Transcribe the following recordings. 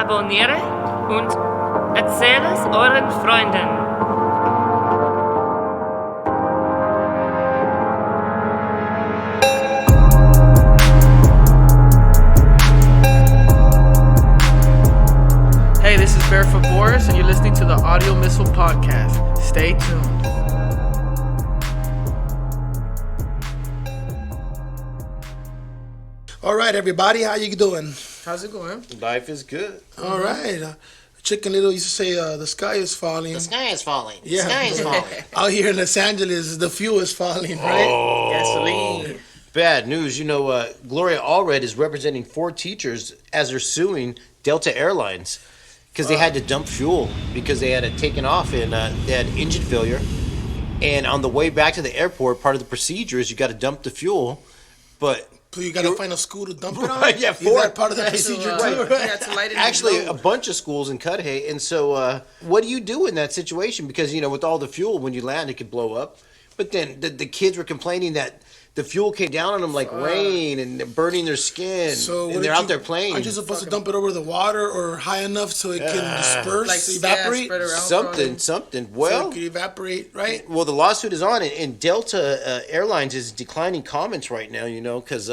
abonniere und erzähle es euren Freunden. Hey, this is Barefoot Boris, and you're listening to the Audio Missile Podcast. Stay tuned. All right, everybody, how you doing? How's it going? Life is good. All right. Chicken Little used to say, the sky is falling. The sky is falling. Yeah. The sky is falling. Out here in Los Angeles, the fuel is falling, right? Oh, Gasoline. bad news. You know, Gloria Allred is representing 4 teachers as they're suing Delta Airlines because they had to dump fuel because they had it taken off and they had engine failure. And on the way back to the airport, part of the procedure is you got to dump the fuel, but... So you got to find a school to dump it on? Right, yeah, Is 4. that part of the procedure too? You had to light it in Actually, the a bunch of schools in Cudahy. And so what do you do in that situation? Because, you know, with all the fuel, when you land, it could blow up. But then the kids were complaining that the fuel came down on them like rain and they're burning their skin. So and they're out there playing. Aren't you supposed to dump it over the water or high enough so it can disperse, like evaporate? spread around Something. So Well, it can evaporate, right? well, the lawsuit is on it, and Delta Airlines is declining comments right now, you know, because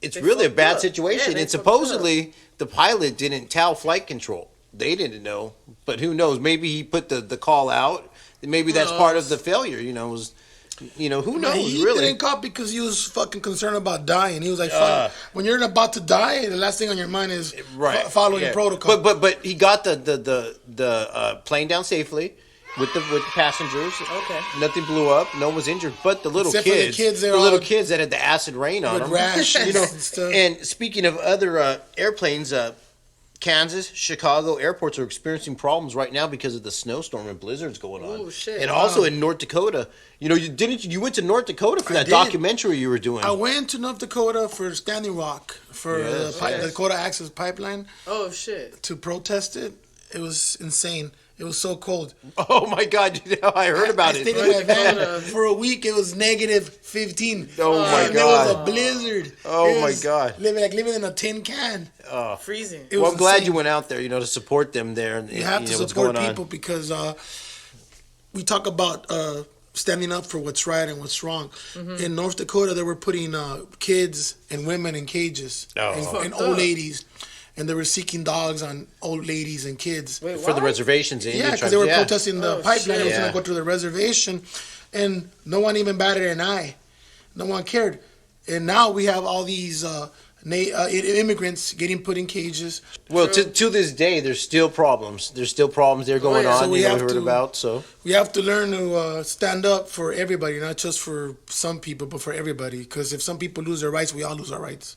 it's They really a fucked bad up. situation. Yeah, they and fucked supposedly the pilot didn't tell flight control. They didn't know, but who knows? Maybe he put the call out. Maybe that's part of the failure. You know, who knows? He Really, didn't call because he was fucking concerned about dying. He was like, fuck, when you're about to die, the last thing on your mind is following protocol. But he got the plane down safely with the passengers. Okay. Nothing blew up. No one was injured. But the little Except for the kids, kids, they're the little all kids that had the acid rain on with them. rashes You know, and stuff. and speaking of other airplanes, Kansas, Chicago airports are experiencing problems right now because of the snowstorm and blizzards going on. Oh, shit. And also in North Dakota. You know, you went to North Dakota for that did. documentary you were doing. I went to North Dakota for Standing Rock for the Dakota Access Pipeline Oh, shit. to protest it. It was insane. It was so cold. Oh my God! You know, I heard about I it. stayed in my van for a week. It was negative 15. Oh my and God. It was a blizzard. Oh It my was God. living in a tin can. Freezing. It Well, was I'm glad insane. you went out there, you know, to support them there. And You have to what's support going people on. because we talk about standing up for what's right and what's wrong. In North Dakota, they were putting kids and women in cages and old ladies. And they were seeking dogs on old ladies and kids. Wait, For the reservations. The Yeah, Indian because tribes, they were protesting the Oh, pipeline. It was shit. going to go through the reservation. And no one even batted an eye. No one cared. And now we have all these immigrants getting put in cages. Well, to this day, there's still problems. There's still problems there going yeah. on. So we you know, have we heard to- about. So We have to learn to stand up for everybody, not just for some people, but for everybody. Because if some people lose their rights, we all lose our rights.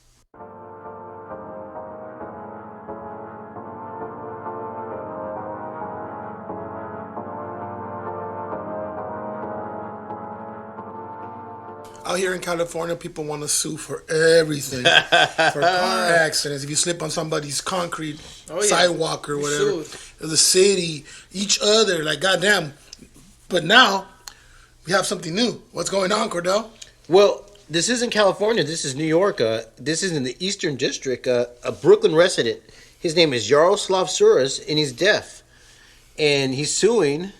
Out here in California, people want to sue for everything. For car accidents, if you slip on somebody's concrete sidewalk or whatever. The city, each other, like goddamn. But now, we have something new. What's going on, Cordell? well, this isn't California. This is New York. This is in the Eastern District. A Brooklyn resident. His name is Yaroslav Suras, and he's deaf. And he's suing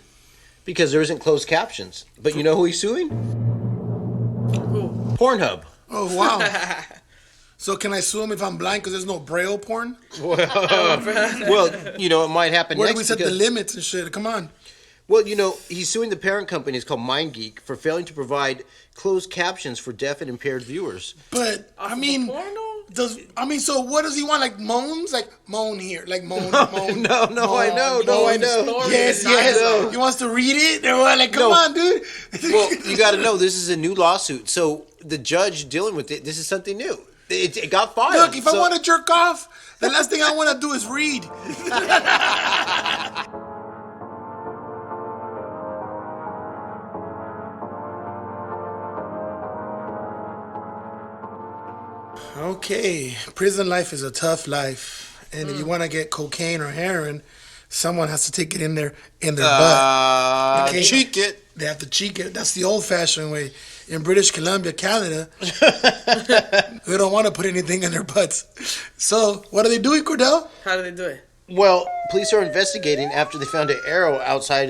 because there isn't closed captions. But you know who he's suing? PornHub. Oh, wow. So can I sue him if I'm blind because there's no Braille porn? Well, you know, it might happen Where do next we set the because- limits and shit? Come on. Well, you know, he's suing the parent company. It's called MindGeek for failing to provide closed captions for deaf and impaired viewers. But, I mean... so what does he want? Like moans? Like moan here. Like moan, moan. No, I know. Yes. No. He wants to read it? Or what? Like, come on, dude. Well, you got to know this is a new lawsuit. So the judge dealing with it, this is something new. It got filed. Look, if I want to jerk off, the last thing I want to do is read. Okay, prison life is a tough life. And if you want to get cocaine or heroin, someone has to take it in their butt. Okay? Cheek it. They have to cheek it. That's the old-fashioned way. In British Columbia, Canada, they don't want to put anything in their butts. So, what are they doing, Cordell? How do they do it? Well, police are investigating after they found an arrow outside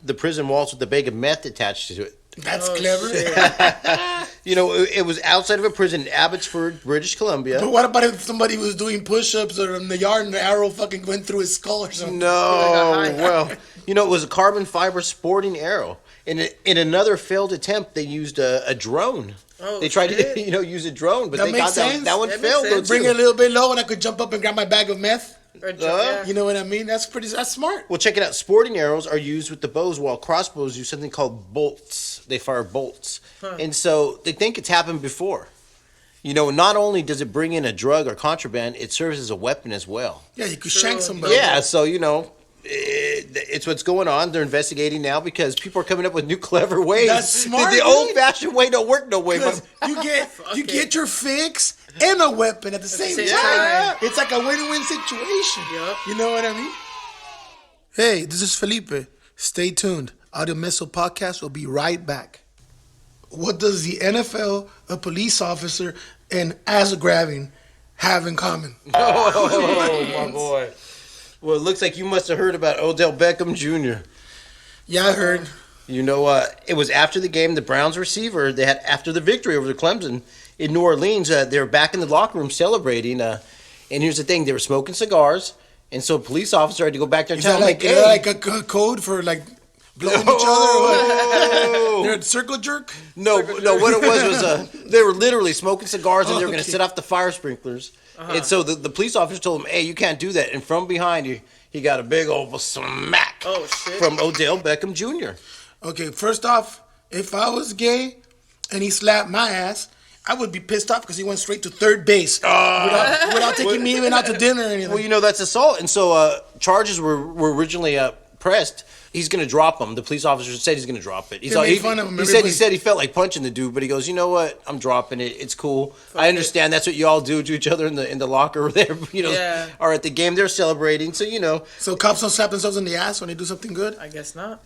the prison walls with a bag of meth attached to it. That's clever. It was outside of a prison in Abbotsford, British Columbia. But what about if somebody was doing push-ups or in the yard and the arrow fucking went through his skull or something? No, well, it was a carbon fiber sporting arrow. In another failed attempt, they used a drone. Oh, they tried to, use a drone, but That they makes got sense. that one That failed. makes Though, sense. Bring too. it a little bit low and I could jump up and grab my bag of meth. Yeah. You know what I mean? That's smart. Well, check it out. Sporting arrows are used with the bows, while crossbows use something called bolts. They fire bolts. And so they think it's happened before. Not only does it bring in a drug or contraband, it serves as a weapon as well. Yeah, you could shank somebody. Yeah, so, it's what's going on. They're investigating now because people are coming up with new clever ways. That's smart, The dude. old-fashioned way don't work no way. Because you get your fix and a weapon at the same time. It's like a win-win situation. Yep. You know what I mean? Hey, this is Felipe. Stay tuned. Audio Missile Podcast will be right back. What does the NFL, a police officer, and ass grabbing have in common? Oh, my boy. Well, it looks like you must have heard about Odell Beckham Jr. Yeah, I heard. It was after the game, the Browns receiver, they had after the victory over the Clemson in New Orleans, they were back in the locker room celebrating. And here's the thing, they were smoking cigars, and so a police officer had to go back there and Is tell that them, like a code for like blowing each other? Or what? They're a circle jerk? No, what it was they were literally smoking cigars and they were going to set off the fire sprinklers. And so the police officer told him, hey, you can't do that. And from behind he got a big old smack from Odell Beckham Jr. Okay, first off, if I was gay and he slapped my ass, I would be pissed off because he went straight to third base without taking me even out to dinner or anything. Well, that's assault. And so charges were originally pressed. He's going to drop him. The police officer said he's going to drop it. They made fun of him. He said he felt like punching the dude, but he goes, you know what? I'm dropping it. It's cool. I understand that's what you all do to each other in the locker there. Or at the game they're celebrating. So So cops don't slap themselves in the ass when they do something good? I guess not.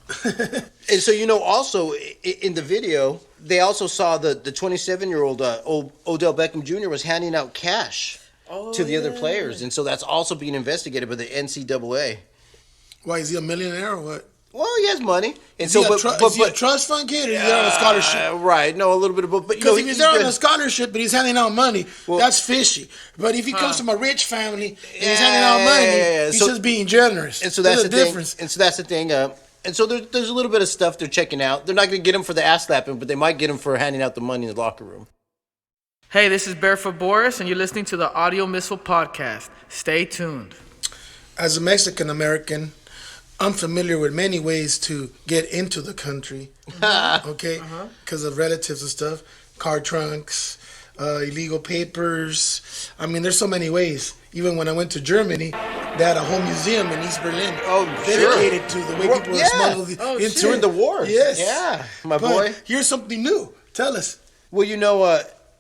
And so also in the video they also saw the 27-year-old Odell Beckham Jr. was handing out cash to the other players, and so that's also being investigated by the NCAA. Why, is he a millionaire or what? Well, he has money, and Is he a trust fund kid or is he on a scholarship? Right? No, a little bit of both. But Because if he's there on a scholarship but he's handing out money, that's fishy. But if he comes from a rich family and he's handing out money, he's just being generous. And so that's the difference. thing. And so that's the thing. And so there's a little bit of stuff they're checking out. They're not going to get him for the ass slapping, but they might get him for handing out the money in the locker room. Hey, this is Barefoot Boris, and you're listening to the Audio Missile Podcast. Stay tuned. As a Mexican American, I'm familiar with many ways to get into the country, okay, because of relatives and stuff, car trunks, illegal papers. I mean, there's so many ways. Even when I went to Germany, they had a whole museum in East Berlin dedicated to the way people were smuggled into during the war. Yes. Yeah, my But boy. here's something new. Tell us. Well,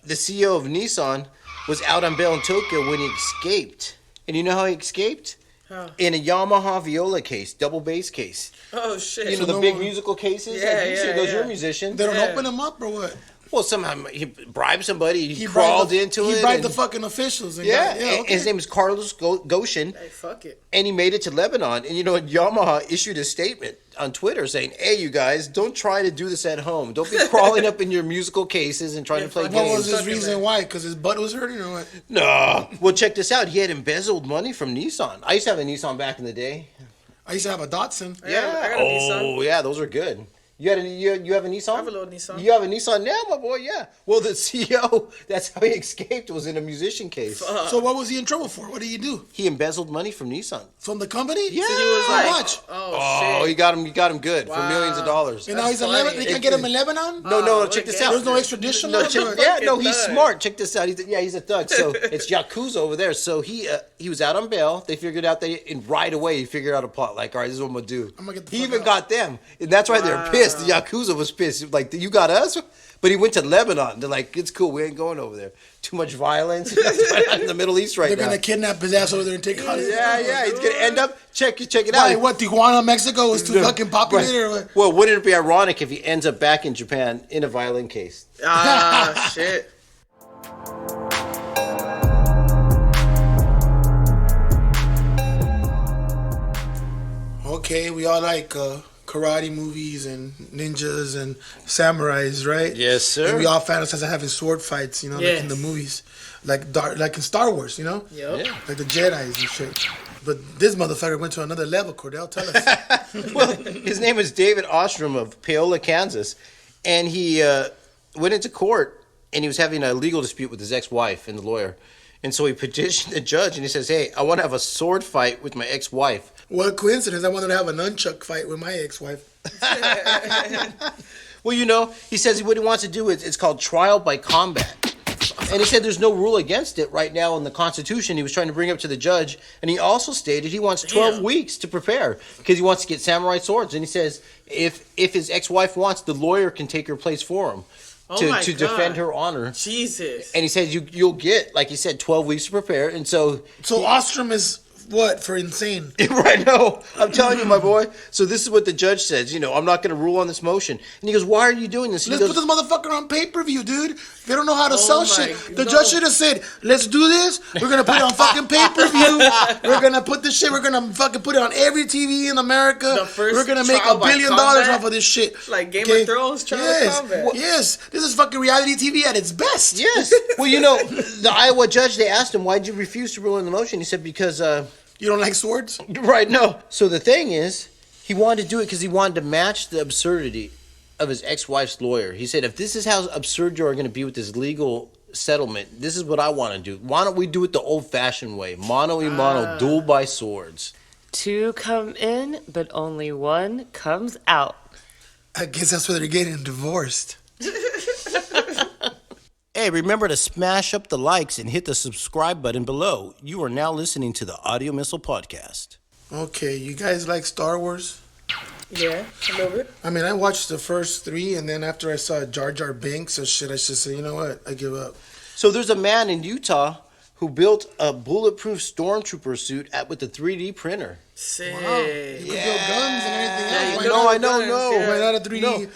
the CEO of Nissan was out on bail in Tokyo when he escaped. And you know how he escaped? How? In a Yamaha Viola case, double bass case. Oh, shit. You know, the big musical cases? You're a musician. They don't open them up or what? Well, somehow he bribed somebody. He crawled into it. He bribed the fucking officials. And And his name is Carlos Goshen. Hey, fuck it. And he made it to Lebanon. And Yamaha issued a statement on Twitter saying, hey, you guys, don't try to do this at home. Don't be crawling up in your musical cases and trying to play What games. was his reason why? Because his butt was hurting or what? No. Well, check this out. He had embezzled money from Nissan. I used to have a Nissan back in the day. I used to have a Datsun. I got a Nissan. Yeah, those are good. You have a Nissan? I have a little Nissan. You have a Nissan now, my boy, yeah. Well, the CEO, that's how he escaped, was in a musician case. So what was he in trouble for? What did he do? He embezzled money from Nissan. From the company? Yeah. So he was How like, much? Oh, shit. You got him good for millions of dollars. And now he's in funny. Lebanon? They can't get him in Lebanon? No, check this out. There's no extradition? No, or what? he's smart. Check this out. He's a thug. So it's Yakuza over there. So he was out on bail. They figured out and right away he figured out a plot. Like, all right, this is what I'm gonna do. I'm gonna get the He fuck even out. got them, and that's why they're pissed. The Yakuza was pissed. Like, you got us, but he went to Lebanon. They're like, it's cool. We ain't going over there. Too much violence in the Middle East right They're now. gonna kidnap his ass over there and take all his Yeah. He's gonna end up. Check it Why, out. what, Tijuana, Mexico was too fucking populated or what? Well, wouldn't it be ironic if he ends up back in Japan in a violent case? Ah, shit. Okay, we all like karate movies and ninjas and samurais, right? Yes, sir. And we all fantasize of having sword fights, like in the movies, like in Star Wars, Yep. Yeah. like the Jedi's and shit. But this motherfucker went to another level. Cordell, tell us. Well, his name is David Ostrom of Paola, Kansas, and he went into court and he was having a legal dispute with his ex-wife and the lawyer. And so he petitioned the judge and he says, hey, I want to have a sword fight with my ex-wife. What coincidence. I wanted to have a nunchuck fight with my ex-wife. Well, he says what he wants to do is it's called trial by combat. And he said there's no rule against it right now in the Constitution. He was trying to bring up to the judge. And he also stated he wants 12 weeks to prepare because he wants to get samurai swords. And he says if his ex-wife wants, the lawyer can take her place for him to defend her honor. Jesus. And he says you'll get, like he said, 12 weeks to prepare. And so Ostrom is what for insane? Right, no, I'm telling you, my boy. So this is what the judge says. I'm not going to rule on this motion. And he goes, why are you doing this? Let's put this motherfucker on pay-per-view, dude. They don't know how to sell shit. The judge should have said, let's do this. We're going to put it on fucking pay-per-view. We're going to put this shit. We're going to fucking put it on every TV in America. We're going to make $1 billion off of this shit. Like Game of Thrones, trial by combat. Yes. This is fucking reality TV at its best. Yes. Well, the Iowa judge, they asked him, why'd you refuse to rule in the motion? He said, because... You don't like swords? Right, no. So the thing is, he wanted to do it because he wanted to match the absurdity of his ex-wife's lawyer. He said, if this is how absurd you are going to be with this legal settlement, this is what I want to do. Why don't we do it the old-fashioned way? Mano y mano, duel by swords. 2 come in, but only 1 comes out. I guess that's why they're getting divorced. Hey, remember to smash up the likes and hit the subscribe button below. You are now listening to the Audio Missile Podcast. Okay, you guys like Star Wars? Yeah, a little bit. I mean, I watched the first 3, and then after I saw Jar Jar Binks or shit, I just said, you know what? I give up. So there's a man in Utah who built a bulletproof Stormtrooper suit with a 3D printer. Sick. Wow. You can build guns and everything Yeah, else. you Why can not? build guns, yeah. Why not a 3D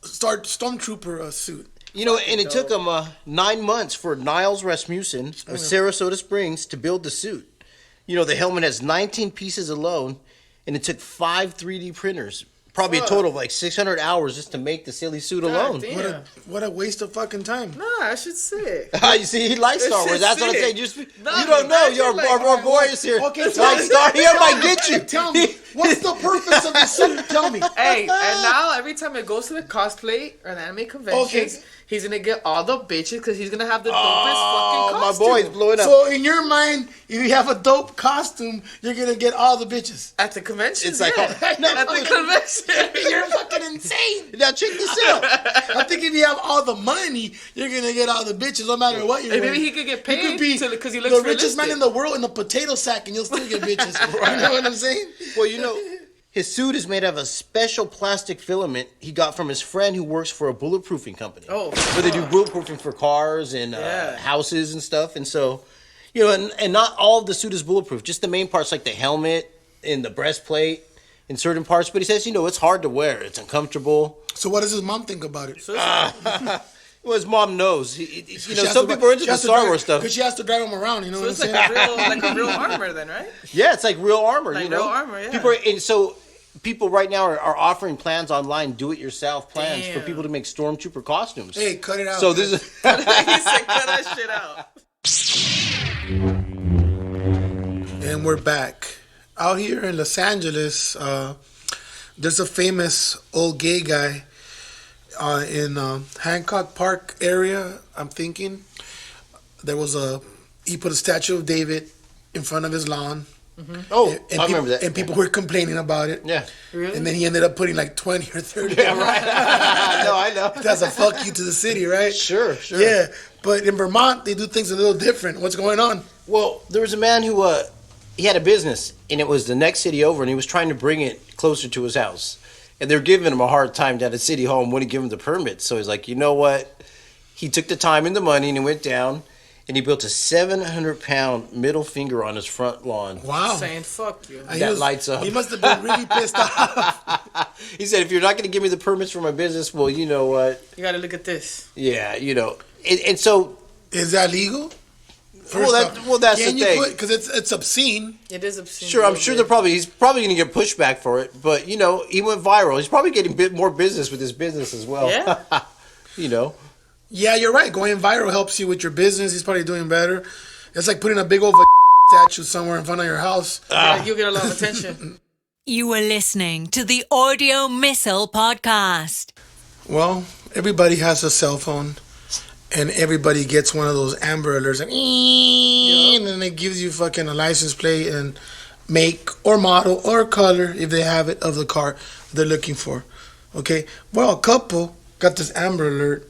Stormtrooper suit? And it took him 9 months for Niles Rasmussen of Sarasota Springs to build the suit. The helmet has 19 pieces alone, and it took 5 3D printers. Probably a total of like 600 hours just to make the silly suit alone. What a waste of fucking time. Nah, I should sick. You see, he likes Star Wars. That's what I'm saying. No, you don't know. Our boy is here. Okay, like Star, he might get you. Tell me, what's the purpose of the suit? Tell me. Hey, and now every time it goes to the cosplay or the anime conventions, he's gonna get all the bitches because he's gonna have the dopest fucking costume. My boy's blowing up. So in your mind, if you have a dope costume, you're gonna get all the bitches. At the convention, It's like, at the convention. You're fucking insane. Now check this out. I think if you have all the money, you're gonna get all the bitches, no matter what you're And wearing. maybe he could get You paid could be because he looks the richest man realistic. in the world in a potato sack, and you'll still get bitches. You know what I'm saying? Well, his suit is made out of a special plastic filament he got from his friend who works for a bulletproofing company. Oh, where they do bulletproofing for cars and houses and stuff. And so, and not all of the suit is bulletproof. Just the main parts, like the helmet and the breastplate in certain parts. But he says, it's hard to wear. It's uncomfortable. So what does his mom think about it? Well, his mom knows. Some people are into the Star Wars stuff. Because she has to drive him around, you know what I'm So it's saying? like a real armor then, right? Yeah, it's like real armor. Like real armor, yeah. People right now are offering plans online, do-it-yourself plans for people to make Stormtrooper costumes. Hey, cut it out. So this is He said, cut that shit out. And we're back. Out here in Los Angeles, there's a famous old gay guy in Hancock Park area, I'm thinking. He put a statue of David in front of his lawn. Mm-hmm. Oh, I remember that. And people were complaining about it. Yeah. Really? And then he ended up putting like 20 or 30. Yeah, right. No, I know. That's a fuck you to the city, right? Sure. Yeah, but in Vermont, they do things a little different. What's going on? Well, there was a man who he had a business, and it was the next city over, and he was trying to bring it closer to his house. And they're giving him a hard time down at City Hall and wouldn't give him the permit. So he's like, you know what? He took the time and the money, and he went down, and he built a 700-pound middle finger on his front lawn. Wow. Saying fuck you. That lights up. He must have been really pissed off. He said, if you're not going to give me the permits for my business, well, you know what? You gotta look at this. Yeah, and so... Is that legal? That's the thing. Because it's obscene. It is obscene. Sure, I'm sure he's probably going to get pushback for it. But, he went viral. He's probably getting a bit more business with his business as well. Yeah. Yeah, you're right. Going viral helps you with your business. He's probably doing better. It's like putting a big old statue somewhere in front of your house. You'll get a lot of attention. You were listening to the Audio Missile Podcast. Well, everybody has a cell phone, and everybody gets one of those Amber Alerts, and then it gives you fucking a license plate and make or model or color, if they have it, of the car they're looking for. Okay? Well, a couple got this Amber Alert,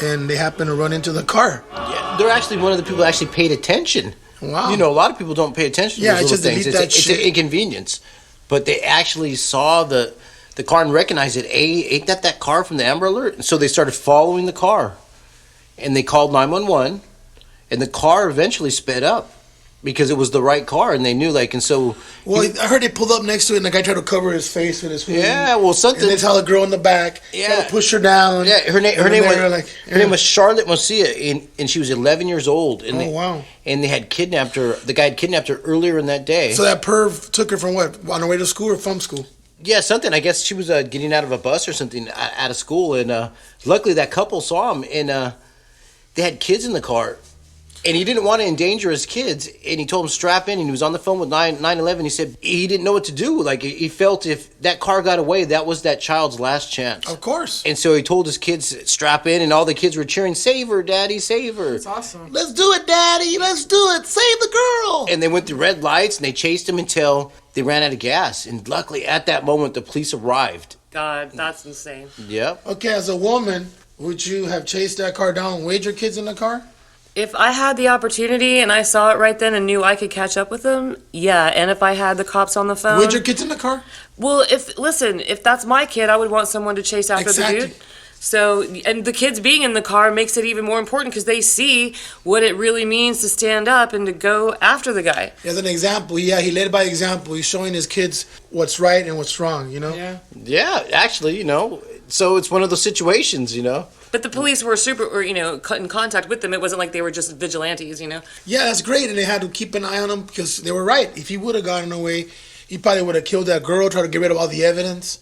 and they happen to run into the car. Yeah, they're actually one of the people that actually paid attention. Wow. A lot of people don't pay attention to those little things. It's an inconvenience. But they actually saw the car and recognized it. Ain't that car from the Amber Alert? And so they started following the car. And they called 911. And the car eventually sped up. Because it was the right car, and they knew, and so... Well, I heard they pulled up next to it, and the guy tried to cover his face with his hoodie. Yeah, well, something... And they tell the girl in the back, tried to push her down. Yeah, her name was Charlotte Mosia, and she was 11 years old. And wow. And they had kidnapped her. The guy had kidnapped her earlier in that day. So that perv took her from what? On her way to school or from school? Yeah, something. I guess she was getting out of a bus or something out of school, and luckily that couple saw him, and they had kids in the car. And he didn't want to endanger his kids, and he told them strap in, and he was on the phone with 911. He said he didn't know what to do. He felt if that car got away, that was that child's last chance. Of course. And so he told his kids strap in, and all the kids were cheering, "Save her, Daddy, save her." That's awesome. Let's do it, Daddy. Let's do it. Save the girl. And they went through red lights, and they chased him until they ran out of gas. And luckily, at that moment, the police arrived. God, that's insane. Yep. Okay, as a woman, would you have chased that car down and weighed your kids in the car? If I had the opportunity and I saw it right then and knew I could catch up with them, yeah. And if I had the cops on the phone... Weighed your kids in the car? Well, if that's my kid, I would want someone to chase after the dude. So, and the kids being in the car makes it even more important because they see what it really means to stand up and to go after the guy. As an example, he led by example. He's showing his kids what's right and what's wrong, Yeah, actually, so it's one of those situations, But the police were in contact with them. It wasn't like they were just vigilantes, Yeah, that's great, and they had to keep an eye on him because they were right. If he would have gotten away, he probably would have killed that girl, tried to get rid of all the evidence.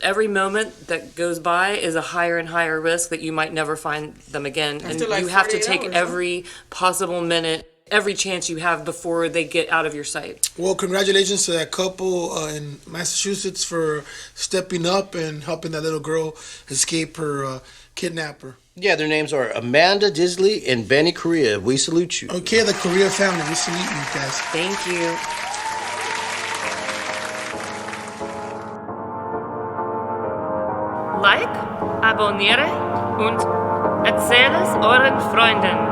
Every moment that goes by is a higher and higher risk that you might never find them again. And you have to take every possible minute, every chance you have before they get out of your sight. Well, congratulations to that couple in Massachusetts for stepping up and helping that little girl escape her kidnapper. Yeah, their names are Amanda Disley and Benny Correa. We salute you. Okay, the Correa family, we salute you guys. Thank you. Like, abonniere und erzähle es euren Freunden.